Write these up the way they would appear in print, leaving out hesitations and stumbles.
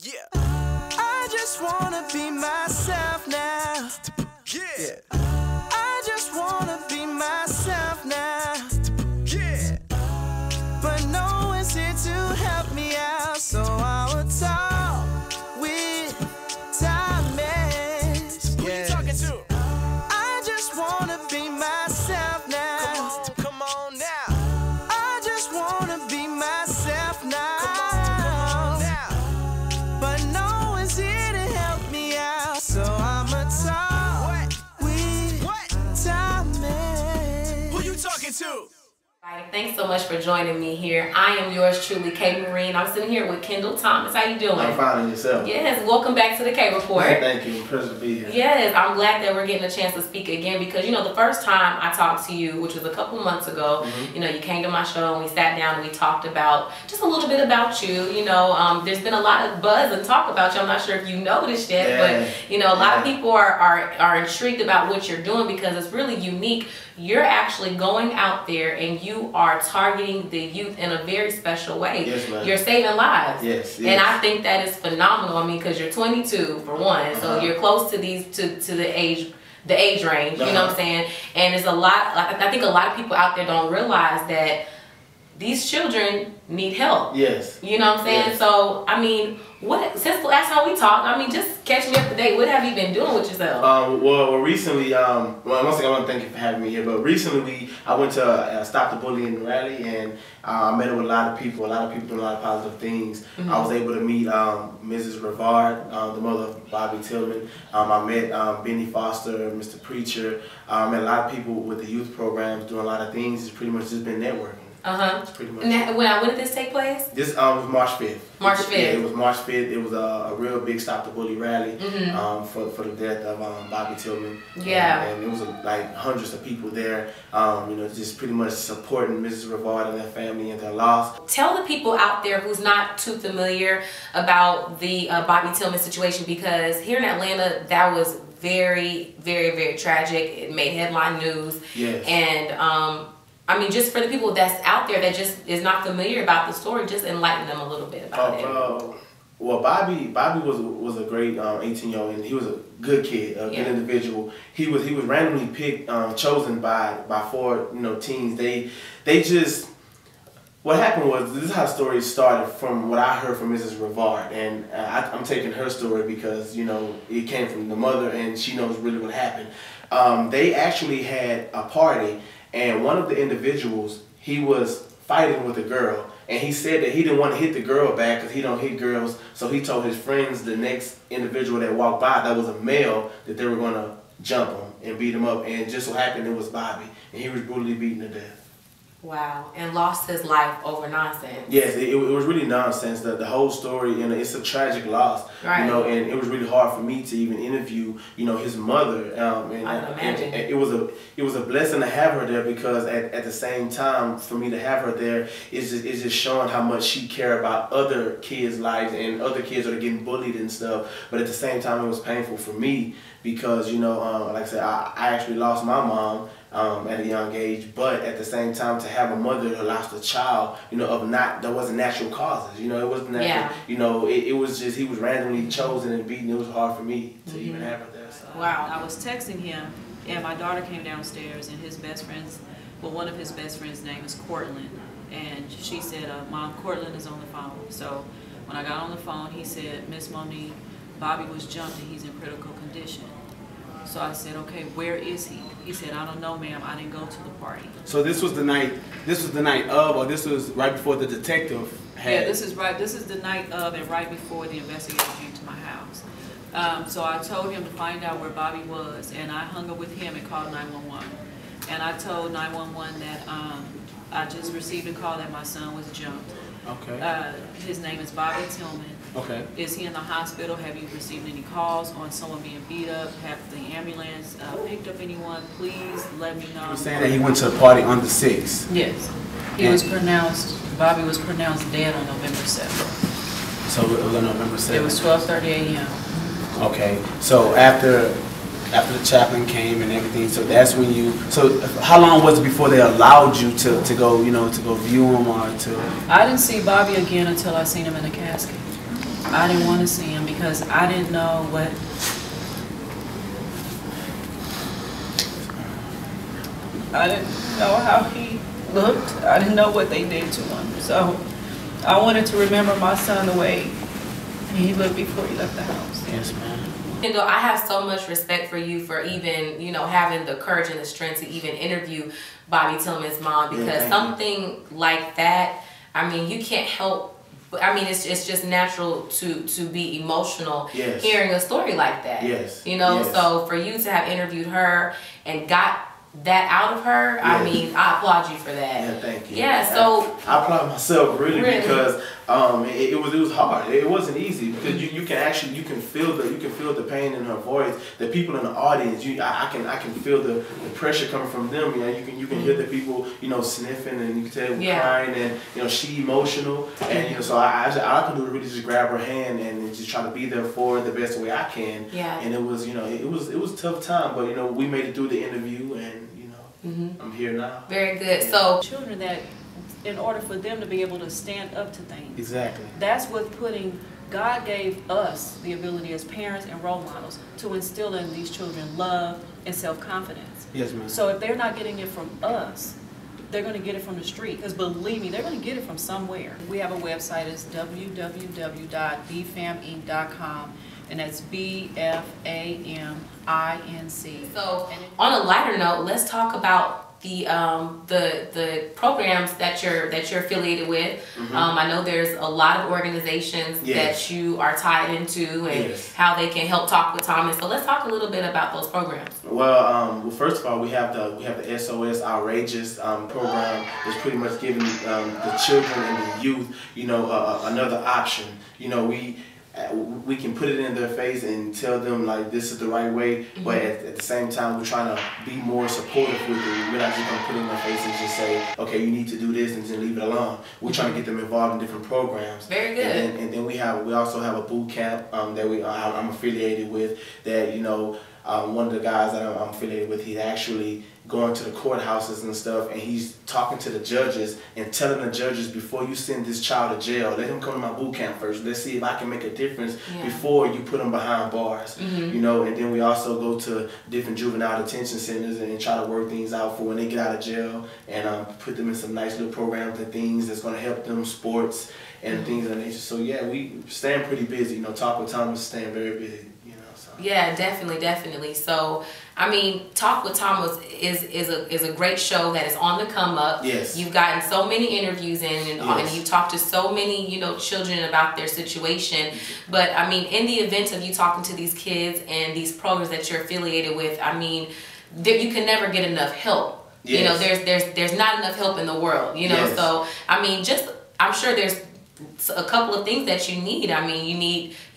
Yeah. I just wanna be myself now. Yeah. I just wanna be myself now. Yeah. But no one's here to help me out, so I will talk with Thomas. Who you talking to? I just wanna be myself now. Come on now. I just wanna be myself now. Come on now. But no one's here to help me out, so I'ma talk with Thomas. Who you talking to? Thanks so much for joining me here. I am yours truly, K. Marine. I'm sitting here with Kendall Thomas. How you doing? I'm fine, and yourself? Yes, welcome back to the K Report. Thank you. Pleasure to be here. Yes, I'm glad that we're getting a chance to speak again because, you know, the first time I talked to you, which was a couple months ago, you know, you came to my show and we sat down and we talked about just a little bit about you. You know, there's been a lot of buzz and talk about you. I'm not sure if you noticed yet, but, you know, a lot of people are intrigued about what you're doing because it's really unique. You're actually going out there and you are targeting the youth in a very special way. Yes, ma'am. You're saving lives. Yes, yes. And I think that is phenomenal. I mean, because you're 22 for one, so you're close to these to the age range. You know what I'm saying? And there's a lot. I think a lot of people out there don't realize that these children need help. Yes. You know what I'm saying? Yes. So I mean, since the last time we talked, I mean, just catch me up to date. What have you been doing with yourself? Well, recently, well, once again, I want to thank you for having me here. But recently, I went to Stop the Bullying rally, and I met up with a lot of people. A lot of people doing a lot of positive things. I was able to meet Mrs. Rivard, the mother of Bobby Tillman. I met Benny Foster, Mr. Preacher. I met a lot of people with the youth programs doing a lot of things. It's pretty much just been networking. Pretty much. And when did this take place? This was March 5th. March 5th. Yeah, it was March 5th. It was a real big Stop the Bully rally for the death of Bobby Tillman. Yeah. And it was like hundreds of people there, you know, just pretty much supporting Mrs. Rivard and their family and their loss. Tell the people out there who's not too familiar about the Bobby Tillman situation, because here in Atlanta, that was very, very, very tragic. It made headline news. Yes. And I mean, just for the people that's out there that just is not familiar about the story, just enlighten them a little bit about it. Well, Bobby was a great 18-year-old, and he was a good kid, a good individual. He was randomly picked, chosen by 4 teens. They just, what happened was, this is how the story started from what I heard from Mrs. Rivard, and I'm taking her story because, you know, it came from the mother and she knows really what happened. They actually had a party, and one of the individuals, he was fighting with a girl, and he said that he didn't want to hit the girl back because he don't hit girls, so he told his friends, the next individual that walked by that was a male, that they were going to jump him and beat him up, and just so happened it was Bobby, and he was brutally beaten to death. Wow, and lost his life over nonsense. Yes, it was really nonsense. The whole story, and it's a tragic loss, you know, and it was really hard for me to even interview, you know, his mother. And it was a blessing to have her there, because at the same time, for me to have her there is just showing how much she cared about other kids' lives and other kids that are getting bullied and stuff. But at the same time, it was painful for me because, you know, like I said, I actually lost my mom at a young age, but at the same time, to have a mother that lost a child, you know, that wasn't natural causes, you know, it wasn't natural, you know, it was just, he was randomly chosen and beaten. It was hard for me to even have her there. So. Wow. I was texting him, and my daughter came downstairs, and his best friend's, well, one of his best friends' name is Cortland, and she said, Mom, Cortland is on the phone. So when I got on the phone, he said, Miss Monique, Bobby was jumped and he's in critical condition. So I said, okay, where is he? He said, I don't know, ma'am. I didn't go to the party. So this was the night of, or this was right before the detective had... Yeah, this is the night of and right before the investigator came to my house. So I told him to find out where Bobby was, and I hung up with him and called 911. And I told 911 that I just received a call that my son was jumped. Okay. His name is Bobby Tillman. Okay. Is he in the hospital? Have you received any calls on someone being beat up? Have the ambulance picked up anyone? Please let me know. You're saying that he went to a party on the 6th? Yes. Bobby was pronounced dead on November 7th. So it was on November 7th? It was 12:30 a.m. Okay. So after the chaplain came and everything, so that's when you, so how long was it before they allowed you to go, you know, to go view him or to? I didn't see Bobby again until I seen him in a casket. I didn't want to see him because I didn't know what. I didn't know how he looked. I didn't know what they did to him. So I wanted to remember my son the way he looked before he left the house. Yes, ma'am. Kendall, I have so much respect for you for even, you know, having the courage and the strength to even interview Bobby Tillman's mom, because something like that, I mean, you can't help. I mean, it's just natural to be emotional hearing a story like that. Yes. You know, so for you to have interviewed her and got that out of her, I mean, I applaud you for that. Yeah, thank you. Yeah, so I applaud myself really because it was hard. It wasn't easy because you can feel the pain in her voice. The people in the audience, I can feel the pressure coming from them. You know, you can hear the people, you know, sniffing, and you can tell them crying, and you know she emotional, and you know, so all I could do is really just grab her hand and just try to be there for her the best way I can. Yeah. And it was, you know, it was a tough time, but you know, we made it through the interview, and I'm here now. Very good. So children that, in order for them to be able to stand up to things. Exactly. That's what God gave us the ability as parents and role models to instill in these children love and self-confidence. Yes, ma'am. So if they're not getting it from us, they're going to get it from the street. Because believe me, they're going to get it from somewhere. We have a website. It's www.bfaminc.com. And that's BFAMINC. So, on a lighter note, let's talk about the programs that you're affiliated with. I know there's a lot of organizations that you are tied into, and how they can help Talk with Thomas. So let's talk a little bit about those programs. Well, first of all, we have the SOS Outrageous program. It's pretty much giving the children and the youth, you know, another option. You know, we can put it in their face and tell them like this is the right way, but at the same time we're trying to be more supportive with it. We're not just going to put it in their face and just say, okay, you need to do this and just leave it alone. We're trying to get them involved in different programs. Very good. And then we also have a boot camp that I'm affiliated with, that, you know, one of the guys that I'm affiliated with, he's actually going to the courthouses and stuff, and he's talking to the judges and telling the judges, before you send this child to jail, let him come to my boot camp first. Let's see if I can make a difference before you put him behind bars. You know, and then we also go to different juvenile detention centers and try to work things out for when they get out of jail, and put them in some nice little programs and things that's going to help them, sports and things of that nature. So yeah, we staying pretty busy. You know, Talk with Thomas is staying very busy. Yeah, definitely. So, I mean, Talk with Thomas is a great show that is on the come up. Yes. You've gotten so many interviews in, and you've talked to so many, you know, children about their situation. But I mean, in the event of you talking to these kids and these programs that you're affiliated with, I mean, you can never get enough help. You know, there's not enough help in the world. You know, so I mean, I'm sure there's a couple of things that you need. I mean, you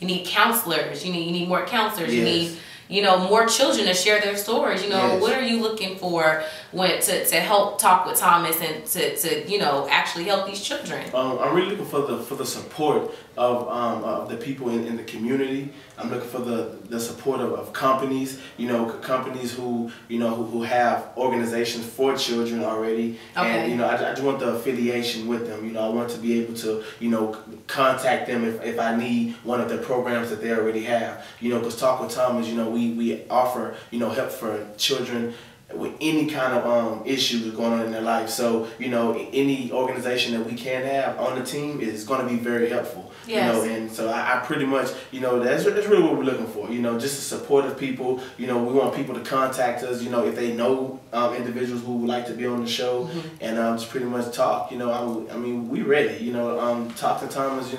need counselors. You need more counselors. You need, you know, more children to share their stories. You know, what are you looking for to help Talk with Thomas and to you know, actually help these children? I'm really looking for the support of the people in the community. I'm looking for the support of companies, you know, companies who, you know, who have organizations for children already. And, you know, I just want the affiliation with them. You know, I want to be able to, you know, contact them if I need one of the programs that they already have. You know, because Talk with Thomas, you know, we offer, you know, help for children with any kind of issues going on in their life. So, you know, any organization that we can have on the team is going to be very helpful. You know, and so I pretty much, you know, that's really what we're looking for. You know, just the support of people. You know, we want people to contact us, you know, if they know individuals who would like to be on the show, and just pretty much talk. You know, I mean, we ready. You know, Talk with Thomas, we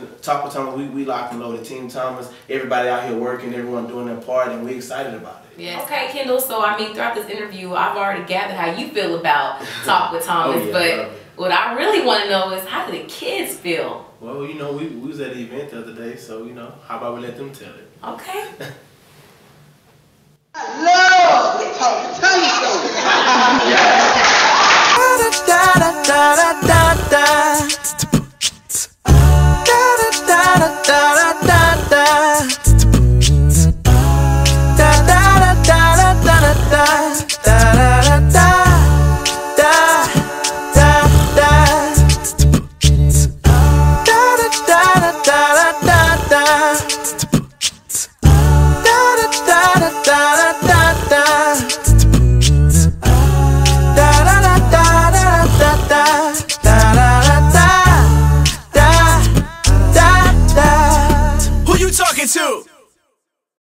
lock and loaded. Team Thomas, everybody out here working, everyone doing their part, and we're excited about it. Yes. Okay, Kendall, so I mean, throughout this interview, I've already gathered how you feel about Talk with Thomas, but what I really want to know is, how do the kids feel? Well, you know, we was at the event the other day, so, you know, how about we let them tell it? Okay. I love Talk with Thomas.